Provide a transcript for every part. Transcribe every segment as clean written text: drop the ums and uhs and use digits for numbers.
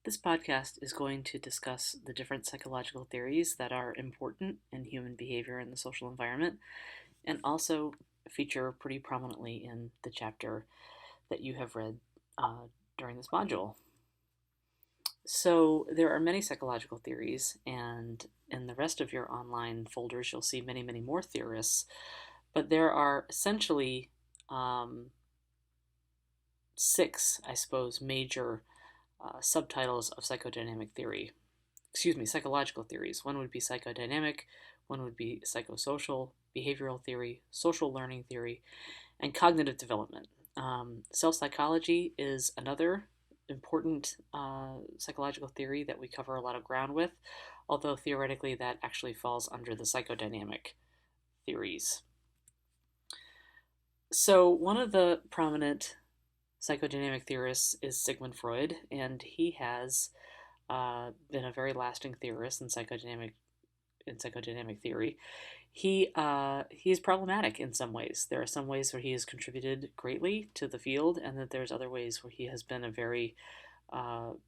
This podcast is going to discuss the different psychological theories that are important in human behavior and the social environment, and also feature pretty prominently in the chapter that you have read during this module. So, there are many psychological theories, and in the rest of your online folders, you'll see many, many more theorists, but there are essentially um, six, I suppose, major subtitles of psychological theories. One would be psychodynamic, one would be psychosocial, behavioral theory, social learning theory, and cognitive development. Self psychology is another important psychological theory that we cover a lot of ground with, although theoretically that actually falls under the psychodynamic theories. So, one of the prominent psychodynamic theorists is Sigmund Freud, and he has been a very lasting theorist in psychodynamic theory. He is problematic in some ways. There are some ways where he has contributed greatly to the field, and that there's other ways where he has been a very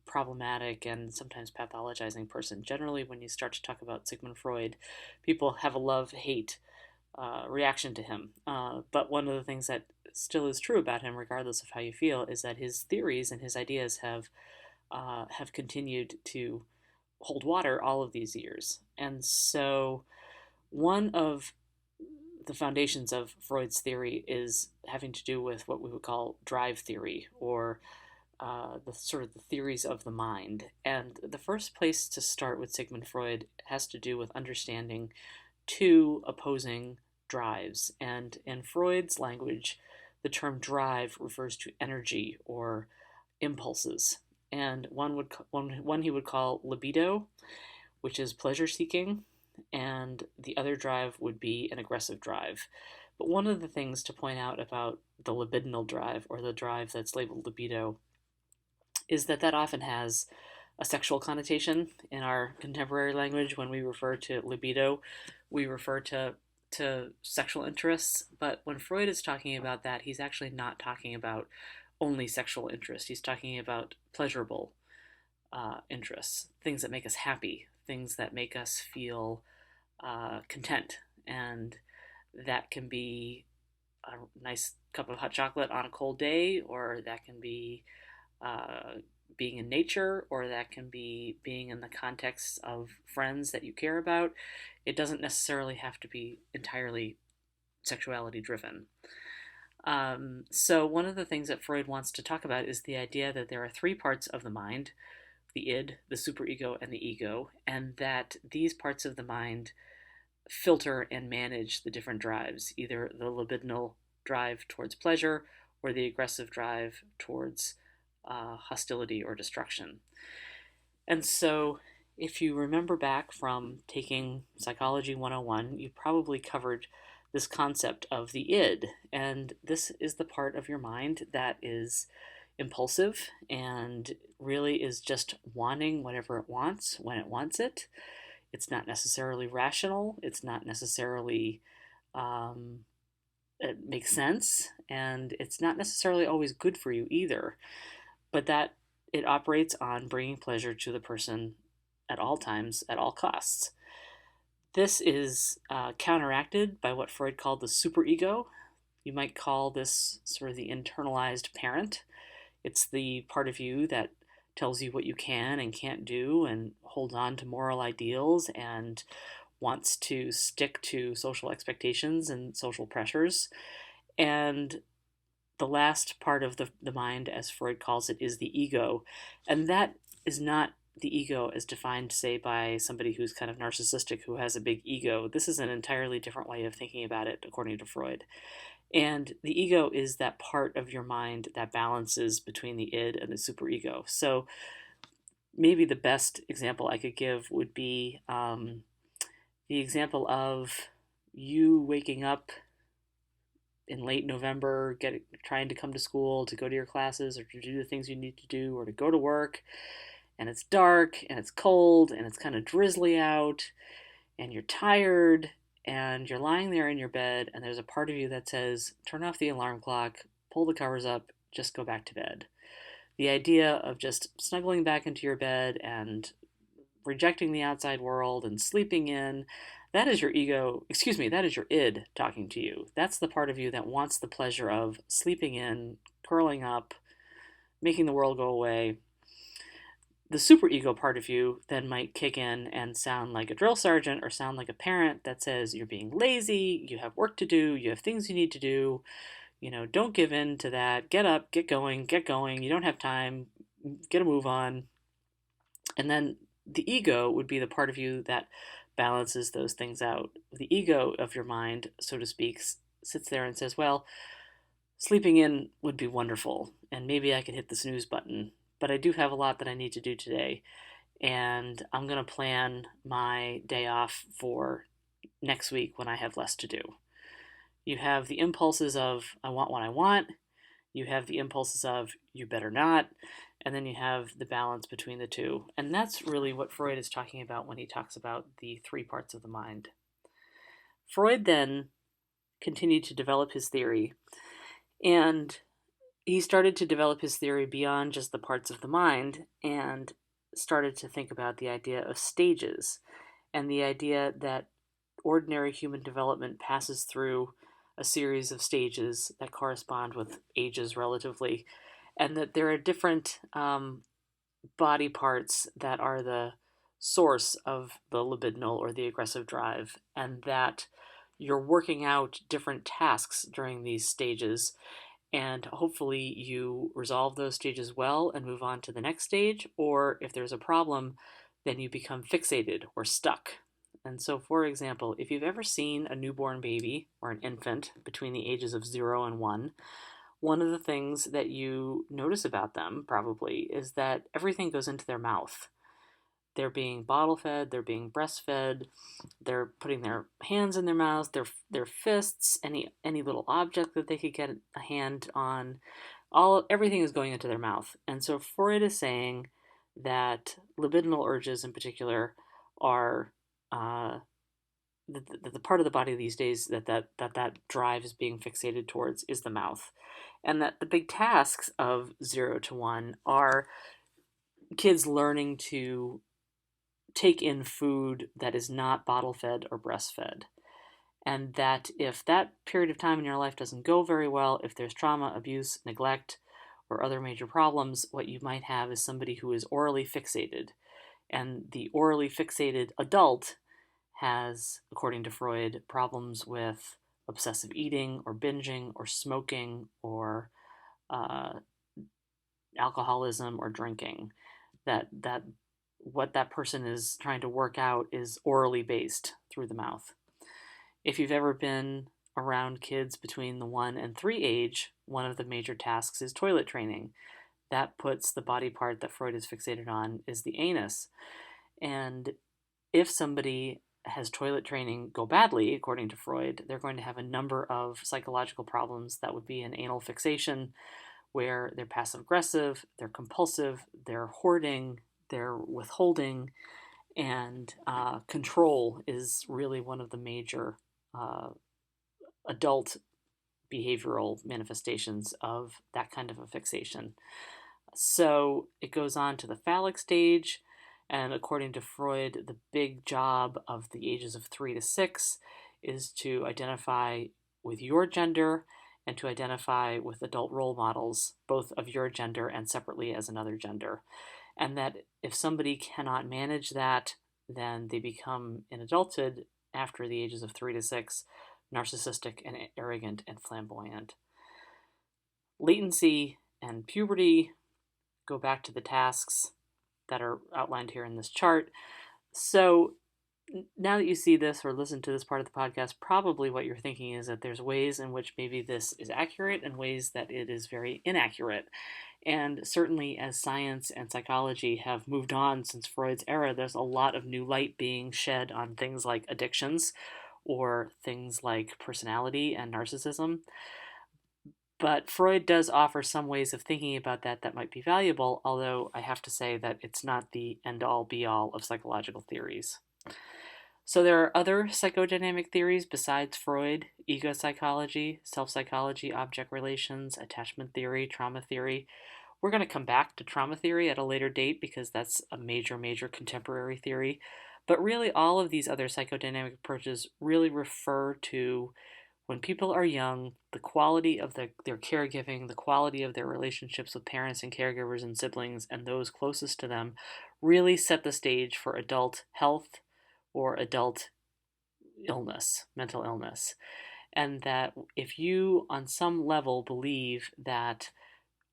problematic and sometimes pathologizing person. Generally, when you start to talk about Sigmund Freud, people have a love-hate reaction to him. But one of the things that still is true about him, regardless of how you feel, is that his theories and his ideas have continued to hold water all of these years. And so, one of the foundations of Freud's theory is having to do with what we would call drive theory, or the sort of the theories of the mind. And the first place to start with Sigmund Freud has to do with understanding two opposing drives. And in Freud's language, the term drive refers to energy or impulses. And one he would call libido, which is pleasure seeking, and the other drive would be an aggressive drive. But one of the things to point out about the libidinal drive, or the drive that's labeled libido, is that that often has a sexual connotation. In our contemporary language, when we refer to libido, we refer to sexual interests. But when Freud is talking about that, he's actually not talking about only sexual interest. He's talking about pleasurable interests, things that make us happy, things that make us feel content. And that can be a nice cup of hot chocolate on a cold day, or that can be uh, being in nature, or that can be being in the context of friends that you care about. It doesn't necessarily have to be entirely sexuality driven. So, one of the things that Freud wants to talk about is the idea that there are three parts of the mind: the id, the superego, and the ego, and that these parts of the mind filter and manage the different drives, either the libidinal drive towards pleasure or the aggressive drive towards hostility or destruction. And so, if you remember back from taking Psychology 101, you probably covered this concept of the id. And this is the part of your mind that is impulsive and really is just wanting whatever it wants when it wants it. It's not necessarily rational, it's not necessarily um, it makes sense, and it's not necessarily always good for you either, but that it operates on bringing pleasure to the person at all times, at all costs. This is counteracted by what Freud called the superego. You might call this sort of the internalized parent. It's the part of you that tells you what you can and can't do, and holds on to moral ideals, and wants to stick to social expectations and social pressures. And the last part of the mind, as Freud calls it, is the ego. And that is not the ego as defined, say, by somebody who's kind of narcissistic, who has a big ego. This is an entirely different way of thinking about it, according to Freud. And the ego is that part of your mind that balances between the id and the superego. So maybe the best example I could give would be the example of you waking up in late November, trying to come to school, to go to your classes, or to do the things you need to do, or to go to work, and it's dark, and it's cold, and it's kind of drizzly out, and you're tired, and you're lying there in your bed, and there's a part of you that says, turn off the alarm clock, pull the covers up, just go back to bed. The idea of just snuggling back into your bed and rejecting the outside world and sleeping in, that is your ego, excuse me, that is your id talking to you. That's the part of you that wants the pleasure of sleeping in, curling up, making the world go away. The superego part of you then might kick in and sound like a drill sergeant or sound like a parent that says you're being lazy, you have work to do, you have things you need to do, don't give in to that. Get up, get going. You don't have time. Get a move on. And then the ego would be the part of you that balances those things out. The ego of your mind, so to speak, sits there and says, well, sleeping in would be wonderful, and maybe I could hit the snooze button, but I do have a lot that I need to do today, and I'm going to plan my day off for next week when I have less to do. You have the impulses of, I want what I want. You have the impulses of, you better not. And then you have the balance between the two. And that's really what Freud is talking about when he talks about the three parts of the mind. Freud then continued to develop his theory. And he started to develop his theory beyond just the parts of the mind and started to think about the idea of stages and the idea that ordinary human development passes through a series of stages that correspond with ages relatively, and that there are different body parts that are the source of the libidinal or the aggressive drive, and that you're working out different tasks during these stages, and hopefully you resolve those stages well and move on to the next stage, or if there's a problem, then you become fixated or stuck. And so, for example, if you've ever seen a newborn baby or an infant between the ages of 0 and 1, one of the things that you notice about them probably is that everything goes into their mouth. They're being bottle fed, they're being breastfed, they're putting their hands in their mouths, their fists, any little object that they could get a hand on, everything is going into their mouth. And so Freud is saying that libidinal urges in particular are the part of the body these days that drive is being fixated towards is the mouth, and that the big tasks of 0 to 1 are kids learning to take in food that is not bottle fed or breastfed. And that if that period of time in your life doesn't go very well, if there's trauma, abuse, neglect, or other major problems, what you might have is somebody who is orally fixated. And the orally fixated adult has, according to Freud, problems with obsessive eating or binging or smoking or uh, alcoholism or drinking. That what that person is trying to work out is orally based through the mouth. If you've ever been around kids between the 1 and 3 age, one of the major tasks is toilet training. That puts the body part that Freud is fixated on is the anus. And if somebody has toilet training go badly, according to Freud, they're going to have a number of psychological problems that would be an anal fixation, where they're passive aggressive, they're compulsive, they're hoarding, they're withholding, and control is really one of the major adult behavioral manifestations of that kind of a fixation. So it goes on to the phallic stage, and according to Freud, the big job of the ages of 3 to 6 is to identify with your gender and to identify with adult role models, both of your gender and separately as another gender. And that if somebody cannot manage that, then they become, in adulthood, after the ages of 3 to 6, narcissistic and arrogant and flamboyant. Latency and puberty go back to the tasks that are outlined here in this chart. So now that you see this or listen to this part of the podcast, probably what you're thinking is that there's ways in which maybe this is accurate and ways that it is very inaccurate. And certainly as science and psychology have moved on since Freud's era, there's a lot of new light being shed on things like addictions or things like personality and narcissism. But Freud does offer some ways of thinking about that might be valuable, although I have to say that it's not the end-all be-all of psychological theories. So there are other psychodynamic theories besides Freud: ego psychology, self-psychology, object relations, attachment theory, trauma theory. We're going to come back to trauma theory at a later date because that's a major, major contemporary theory. But really, all of these other psychodynamic approaches really refer to when people are young, the quality of their caregiving, the quality of their relationships with parents and caregivers and siblings and those closest to them really set the stage for adult health or adult illness, mental illness. And that if you, on some level, believe that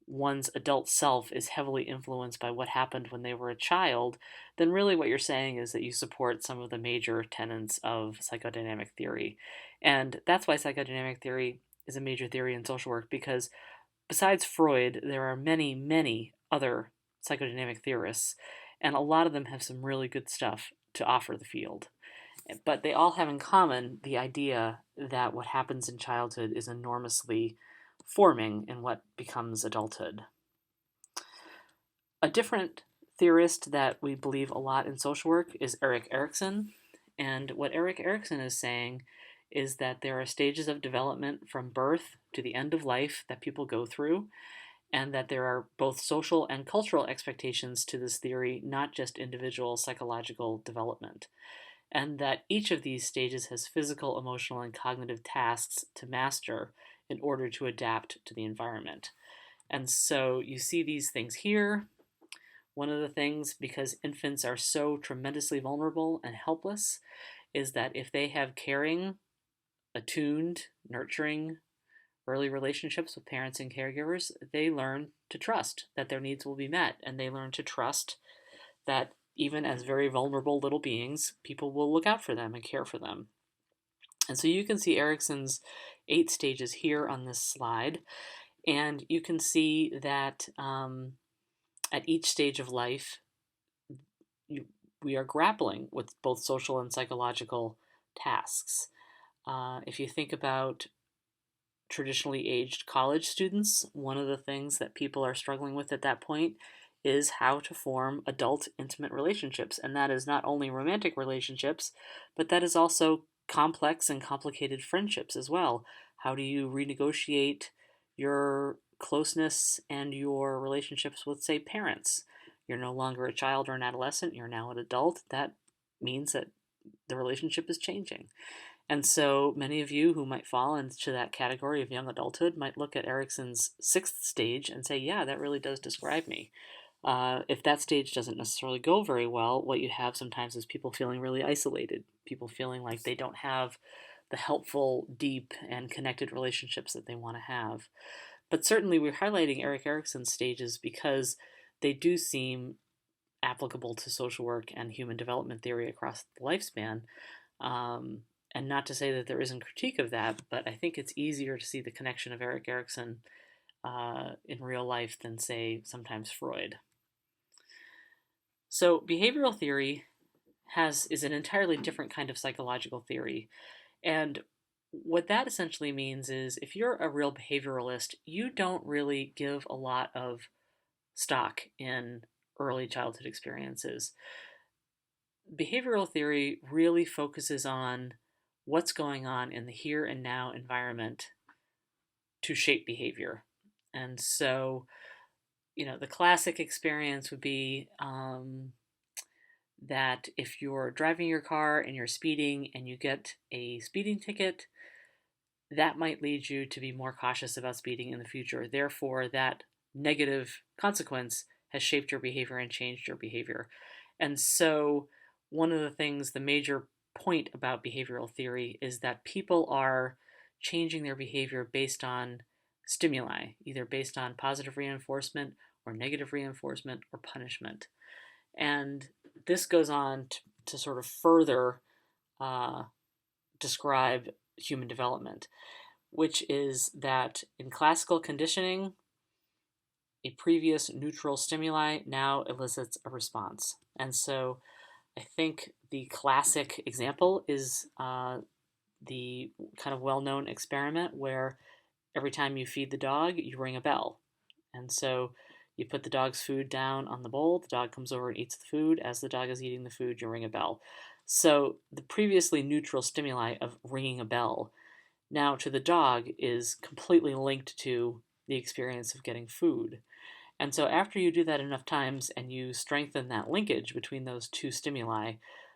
one's adult self is heavily influenced by what happened when they were a child, then really what you're saying is that you support some of the major tenets of psychodynamic theory. And that's why psychodynamic theory is a major theory in social work, because besides Freud, there are many, many other psychodynamic theorists, and a lot of them have some really good stuff to offer the field. But they all have in common the idea that what happens in childhood is enormously forming in what becomes adulthood. A different theorist that we believe a lot in social work is Erikson. And what Erikson is saying is that there are stages of development from birth to the end of life that people go through, and that there are both social and cultural expectations to this theory, not just individual psychological development. And that each of these stages has physical, emotional, and cognitive tasks to master in order to adapt to the environment. And so you see these things here. One of the things, because infants are so tremendously vulnerable and helpless, is that if they have caring, attuned, nurturing, early relationships with parents and caregivers, they learn to trust that their needs will be met, and they learn to trust that even as very vulnerable little beings, people will look out for them and care for them. And so you can see Erikson's 8 stages here on this slide, and you can see that at each stage of life, we are grappling with both social and psychological tasks. If you think about traditionally aged college students, one of the things that people are struggling with at that point is how to form adult intimate relationships. And that is not only romantic relationships, but that is also complex and complicated friendships as well. How do you renegotiate your closeness and your relationships with, say, parents? You're no longer a child or an adolescent, you're now an adult. That means that the relationship is changing. And so many of you who might fall into that category of young adulthood might look at Erikson's 6th stage and say, yeah, that really does describe me. If that stage doesn't necessarily go very well, what you have sometimes is people feeling really isolated, people feeling like they don't have the helpful, deep, and connected relationships that they want to have. But certainly we're highlighting Erikson's stages because they do seem applicable to social work and human development theory across the lifespan. And not to say that there isn't critique of that, but I think it's easier to see the connection of Erikson in real life than, say, sometimes Freud. So behavioral theory is an entirely different kind of psychological theory. And what that essentially means is if you're a real behavioralist, you don't really give a lot of stock in early childhood experiences. Behavioral theory really focuses on what's going on in the here and now environment to shape behavior. And so, the classic experience would be that if you're driving your car and you're speeding and you get a speeding ticket, that might lead you to be more cautious about speeding in the future. Therefore, that negative consequence has shaped your behavior and changed your behavior. And so, one of the things, the major point about behavioral theory is that people are changing their behavior based on stimuli, either based on positive reinforcement or negative reinforcement or punishment. And this goes on to sort of further describe human development, which is that in classical conditioning, a previous neutral stimuli now elicits a response. And so I think the classic example is the kind of well-known experiment where every time you feed the dog, you ring a bell. And so you put the dog's food down on the bowl, the dog comes over and eats the food. As the dog is eating the food, you ring a bell. So the previously neutral stimuli of ringing a bell now to the dog is completely linked to the experience of getting food. And so after you do that enough times and you strengthen that linkage between those two stimuli,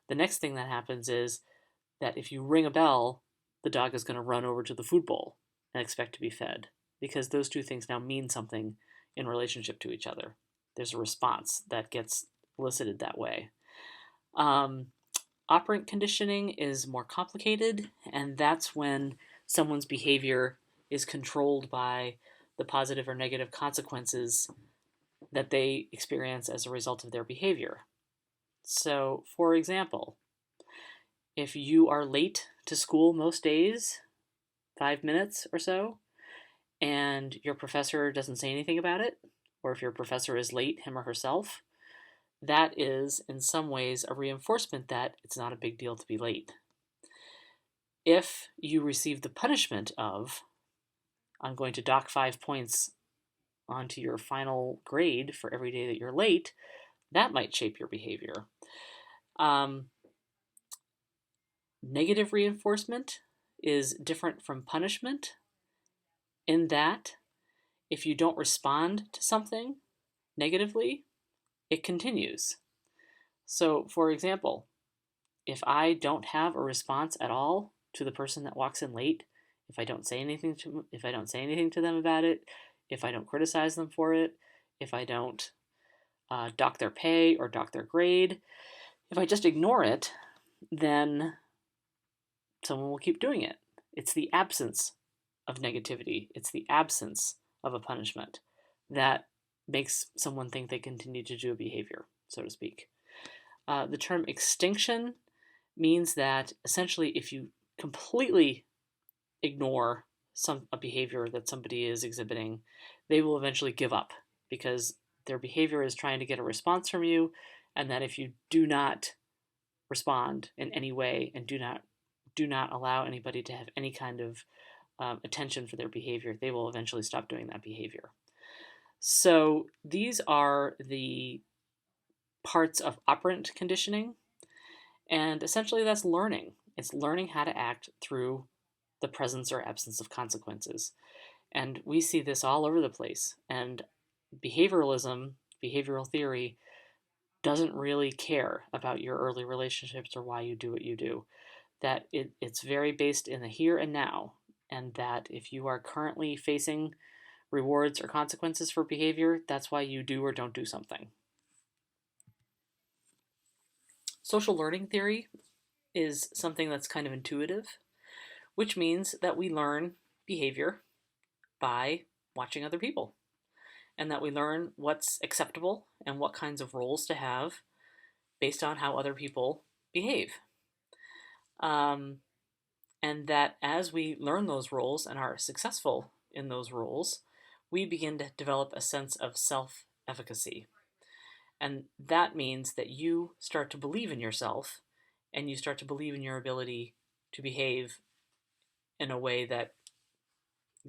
the next thing that happens is that if you ring a bell, the dog is going to run over to the food bowl and expect to be fed, because those two things now mean something in relationship to each other. There's a response that gets elicited that way. Operant conditioning is more complicated, and that's when someone's behavior is controlled by the positive or negative consequences that they experience as a result of their behavior. So, for example, if you are late to school most days, 5 minutes or so, and your professor doesn't say anything about it, or if your professor is late, him or herself, that is in some ways a reinforcement that it's not a big deal to be late. If you receive the punishment of, I'm going to dock 5 points onto your final grade for every day that you're late, that might shape your behavior. Negative reinforcement is different from punishment in that if you don't respond to something negatively, it continues. So, for example, if I don't have a response at all to the person that walks in late, if I don't say anything to them about it, if I don't criticize them for it, if I don't dock their pay or dock their grade, if I just ignore it, then someone will keep doing it. It's the absence of negativity. It's the absence of a punishment that makes someone think they continue to do a behavior, so to speak. The term extinction means that essentially if you completely ignore a behavior that somebody is exhibiting, they will eventually give up because their behavior is trying to get a response from you, and that if you do not respond in any way and do not allow anybody to have any kind of attention for their behavior, they will eventually stop doing that behavior. So these are the parts of operant conditioning, and essentially that's learning. It's learning how to act through the presence or absence of consequences. And we see this all over the place. And behavioralism, behavioral theory, doesn't really care about your early relationships or why you do what you do. That it's very based in the here and now, and that if you are currently facing rewards or consequences for behavior, that's why you do or don't do something. Social learning theory is something that's kind of intuitive, which means that we learn behavior by watching other people, and that we learn what's acceptable and what kinds of roles to have based on how other people behave. And that as we learn those roles and are successful in those roles, we begin to develop a sense of self-efficacy. And that means that you start to believe in yourself, and you start to believe in your ability to behave in a way that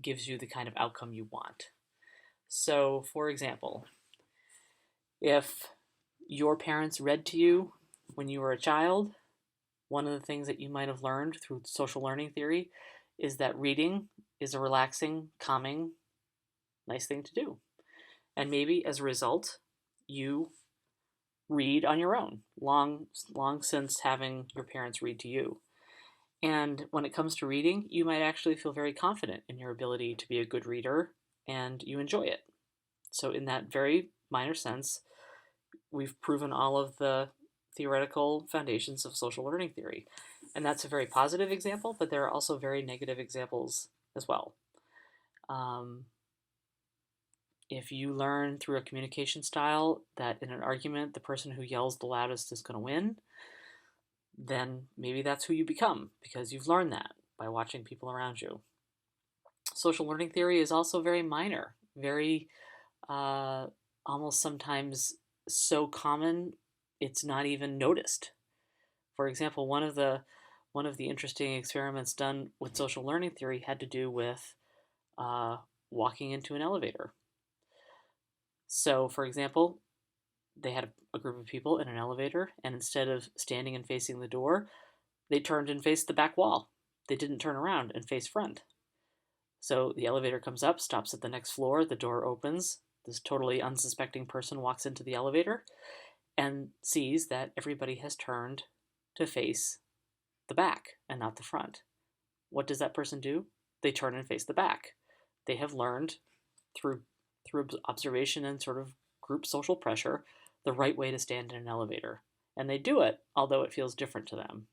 gives you the kind of outcome you want. So, for example, if your parents read to you when you were a child, one of the things that you might have learned through social learning theory is that reading is a relaxing, calming, nice thing to do. And maybe as a result, you read on your own, long since having your parents read to you. And when it comes to reading, you might actually feel very confident in your ability to be a good reader, and you enjoy it. So in that very minor sense, we've proven all of the theoretical foundations of social learning theory. And that's a very positive example, but there are also very negative examples as well. If you learn through a communication style that in an argument, the person who yells the loudest is going to win, then maybe that's who you become because you've learned that by watching people around you. Social learning theory is also very minor, very almost sometimes so common it's not even noticed. For example, one of the interesting experiments done with social learning theory had to do with walking into an elevator. So, for example, they had a group of people in an elevator, and instead of standing and facing the door, they turned and faced the back wall. They didn't turn around and face front. So the elevator comes up, stops at the next floor, the door opens, This totally unsuspecting person walks into the elevator and sees that everybody has turned to face the back and not the front. What does that person do? They turn and face the back. They have learned through observation and sort of group social pressure the right way to stand in an elevator. And they do it, although it feels different to them.